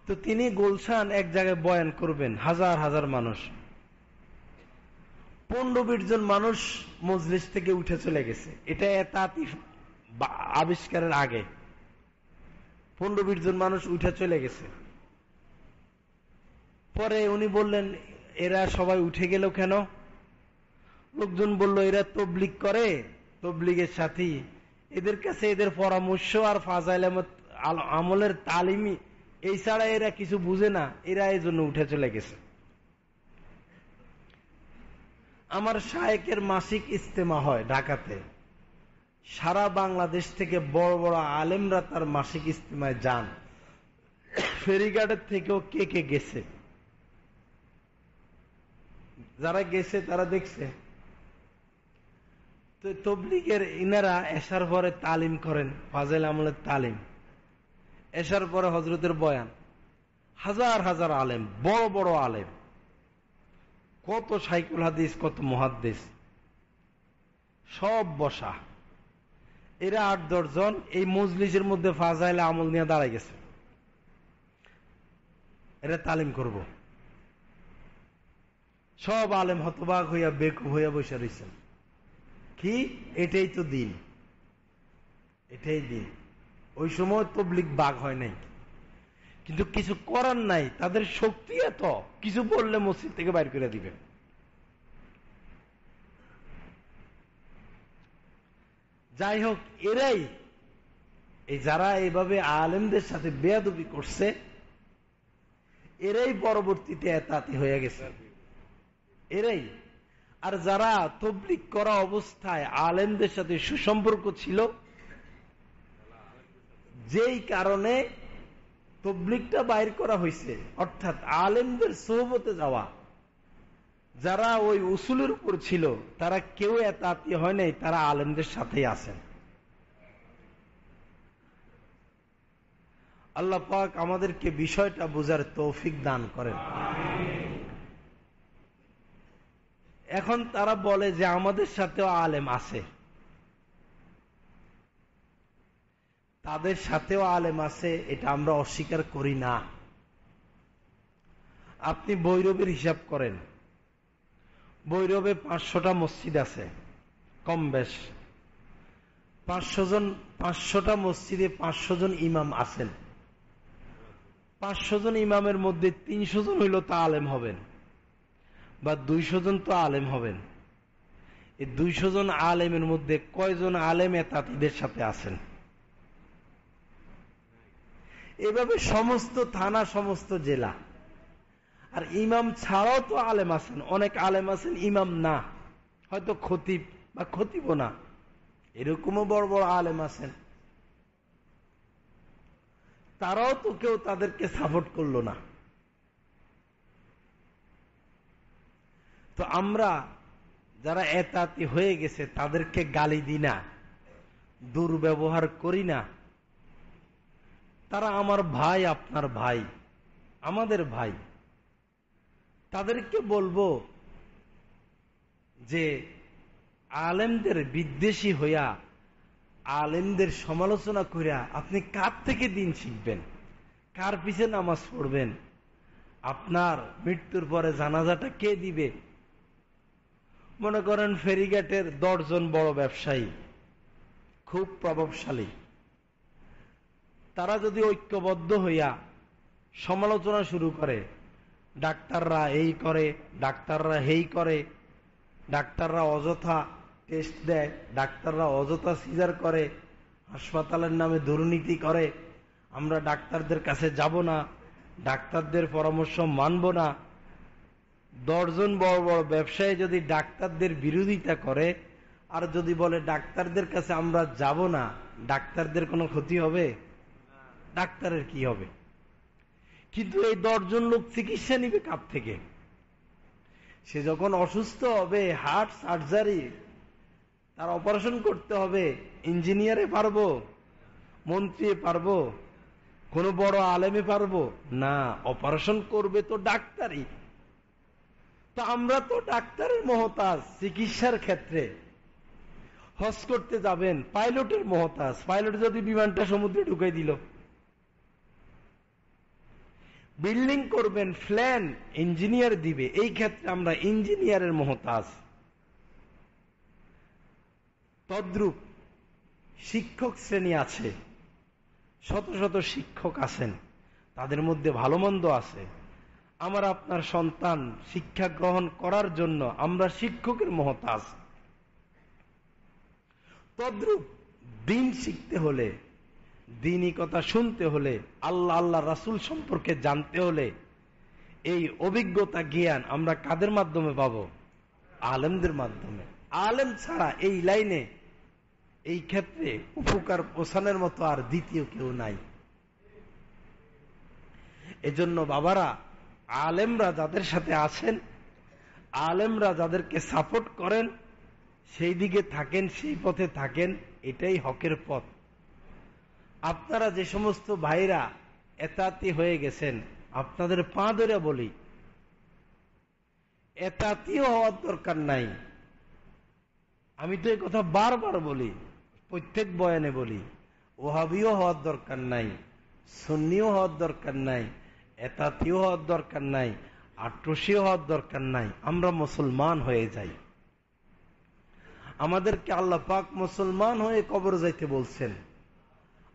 তো তিনি গুলশান এক জায়গায় বয়ান করবেন, হাজার হাজার মানুষ, 15-20 জন মানুষ মজলিস থেকে উঠে চলে গেছে। এটা এতাতি আবিষ্কারের আগে 15-20 জন মানুষ উঠে চলে গেছে। পরে উনি বললেন, এরা সবাই উঠে গেল কেন? লোকজন বলল, এরা তবলিগ করে, তবলিগের সাথী, এদের কাছে এদের পরামর্শ আর ফাজাইল আমলের তালিমি এই ছাড়া এরা কিছু বুঝে না, এরা এই জন্য উঠে চলে গেছে। আমার শায়েকের মাসিক ইজতেমা হয় ঢাকাতে, সারা বাংলাদেশ থেকে বড় বড় আলেমরা তার মাসিক ইজতেমায় যান। ফেরিঘাটের থেকেও কে কে গেছে, যারা গেছে তারা দেখছে। তো তবলিগের ইনারা এসার পরে তালিম করেন, ফাজাইল আমলের তালিম। এসার পরে হজরতের বয়ান, হাজার হাজার আলেম, বড় বড় আলেম, কত শাইখুল হাদিস, কত মুহাদ্দিস, সব বসা। এরা 8-10 জন এই মজলিসের মধ্যে ফাজাইল আমল নিয়ে দাঁড়ায় গেছে, এরা তালিম করব। সব আলেম হতবাক হইয়া বেকুব হইয়া বসে রয়েছেন। কি, এটাই তো দিন, এটাই দিন। ওই সময় তবলিগ বাগ হয় নাই, কিন্তু কিছু করার নাই, তাদের শক্তি এত, কিছু বললে মসজিদ থেকে বাইর করে দিবে। যাই হোক, এরাই, এই যারা এইভাবে আলেমদের সাথে বেয়াদবি করছে, এরাই পরবর্তীতে এতাতি হয়ে গেছে, এরাই। আর যারা তবলিগ করা অবস্থায় আলেমদের সাথে সুসম্পর্ক ছিল, যেই কারণে তবলিগটা বাইর করা হয়েছে, অর্থাৎ আলেমদের সোহবতে যাওয়া, যারা ওই উসুলের উপর ছিল তারা কেউ এতাতি হয় নাই, তারা আলেমদের সাথেই আছেন। আল্লাহ পাক আমাদেরকে বিষয়টা বোঝার তৌফিক দান করেন। এখন তারা বলে যে আমাদের সাথেও আলেম আছে, তাদের সাথেও আলেম আছে, এটা আমরা অস্বীকার করি না। আপনি ভৈরবের হিসাব করেন, ভৈরবে 500টা মসজিদ আছে কম বেশ, 500টা মসজিদে 500 জন ইমাম আছেন। 500 জন ইমামের মধ্যে 300 জন হইল তা আলেম হবেন, বা 200 জন তো আলেম হবেন। এই 200 জন আলেমের মধ্যে কয়জন আলেম এতাতিদের সাথে আছেন? এভাবে সমস্ত থানা, সমস্ত জেলা। আর ইমাম ছাড়াও তো আলেম আছেন, অনেক আলেম আছেন ইমাম না, হয়তো খতিব বা খতিবও না, এরকমও বড় বড় আলেম আছেন। তারাও তো কেউ তাদেরকে সাপোর্ট করলো না। তো আমরা যারা এতাতি হয়ে গেছে তাদেরকে গালি দিই না, দুর্ব্যবহার করি না। তারা আমার ভাই, আপনার ভাই, আমাদের ভাই। তাদেরকে বলবো যে আলেমদের বিদ্বেষী হইয়া, আলেমদের সমালোচনা করিয়া আপনি কার থেকে দিন শিখবেন, কার পিছে নামাজ পড়বেন? আপনার মৃত্যুর পরে জানাজাটা কে দিবে? মনে করেন ফেরিঘাটের 10 জন বড় ব্যবসায়ী, খুব প্রভাবশালী, তারা যদি ঐক্যবদ্ধ হইয়া সমালোচনা শুরু করে, ডাক্তাররা এই করে, ডাক্তাররা হেই করে, ডাক্তাররা অযথা টেস্ট দেয়, ডাক্তাররা অযথা সিজার করে, হাসপাতালের নামে দুর্নীতি করে, আমরা ডাক্তারদের কাছে যাব না, ডাক্তারদের পরামর্শ মানব না, 10 জন বড় বড় ব্যবসায়ী যদি ডাক্তারদের বিরোধিতা করে আর যদি বলে ডাক্তারদের কাছে আমরা যাব না, ডাক্তারদের কোনো ক্ষতি হবে? ডাক্তারের কি হবে? কিন্তু এই 10 জন লোক চিকিৎসা নিবে কার থেকে? সে যখন অসুস্থ হবে, হার্ট সার্জারি, তার অপারেশন করতে হবে, ইঞ্জিনিয়ারে পারবো? মন্ত্রী পারবো? কোন বড় আলেমে পারবো না? অপারেশন করবে তো ডাক্তারই। তো আমরা তো ডাক্তারের মহতাজ চিকিৎসার ক্ষেত্রে। হজ করতে যাবেন, পাইলটের মহতাজ। পাইলট যদি বিমানটা সমুদ্রে ঢুকাই দিল। বিল্ডিং করবেন, প্ল্যান ইঞ্জিনিয়ার দিবে, এই ক্ষেত্রে আমরা ইঞ্জিনিয়ারের মহতাজ। তদ্রূপ শিক্ষক শ্রেণী আছে, শত শত শিক্ষক আছেন, তাদের মধ্যে ভালো মন্দ আছে। আমার আপনার সন্তান শিক্ষা গ্রহণ করার জন্য আমরা শিক্ষকের মহতাজ। তদ্রূপ দিন শিখতে হলে, দিনই কথা শুনতে হলে, আল্লাহ আল্লাহ রাসূল সম্পর্কে জানতে হলে এই অভিজ্ঞতা জ্ঞান আমরা কাদের মাধ্যমে পাবো? আলেমদের মাধ্যমে। আলেম ছাড়া এই লাইনে, এই ক্ষেত্রে উপকার পৌঁছানোর মতো আর দ্বিতীয় কেউ নাই। এজন্য বাবারা, আলেমরা যাদের সাথে আছেন, আলেমরা যাদেরকে সাপোর্ট করেন, সেই দিকে থাকেন, সেই পথে থাকেন, এটাই হকের পথ। আপনারা যে সমস্ত ভাইরা এতাতি হয়ে গেছেন, আপনাদের পা ধরে বলি, এতাতিও হওয়ার দরকার নাই। আমি তো এই কথা বারবার বলি, প্রত্যেক বয়ানে বলি, ওহাবিও হওয়ার দরকার নাই, সুন্নিও হওয়ার দরকার নাই, এতাতিও হওয়ার দরকার নাই, আট্রসিও হওয়ার দরকার নাই। আমরা মুসলমান হয়ে যাই। আমাদেরকে আল্লাহ পাক মুসলমান হয়ে কবর যাইতে বলছেন।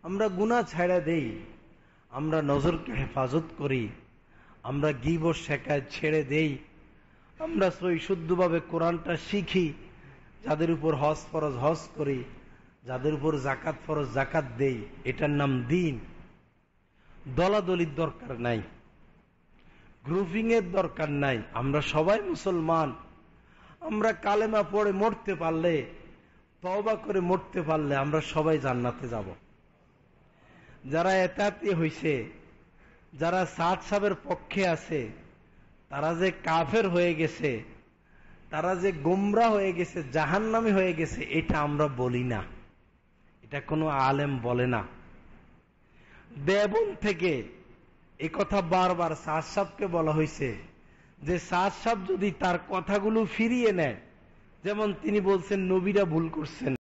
আমরা গুনাহ ছাড়া দেই, আমরা নজরকে হেফাজত করি, আমরা গীবত শেখায় ছেড়ে দেই, আমরা সহি শুদ্ধভাবে কোরআনটা শিখি, যাদের উপর হজ ফরজ হজ করি, যাদের উপর জাকাত ফরজ জাকাত দেই। এটার নাম দিন। দলাদলির দরকার নাই, গ্রুপিং এর দরকার নাই। আমরা সবাই মুসলমান। আমরা কালেমা পড়ে মরতে পারলে, তওবা করে মরতে পারলে আমরা সবাই জান্নাতে যাব। যারা এতাতি হইছে, যারা সাদ সাহেবের পক্ষে আছে, তারা যে কাফের হয়ে গেছে, তারা যে গোমরা হয়ে গেছে, জাহান্নামী হয়ে গেছে, এটা আমরা বলি না, এটা কোনো আলেম বলে না। দেবন থেকে এই কথা বারবার সাদ সাহেবকে বলা হয়েছে যে সাদ সাহেব যদি তার কথাগুলো ফিরিয়ে নেয়, যেমন তিনি বলছেন নবীরা ভুল করছেন,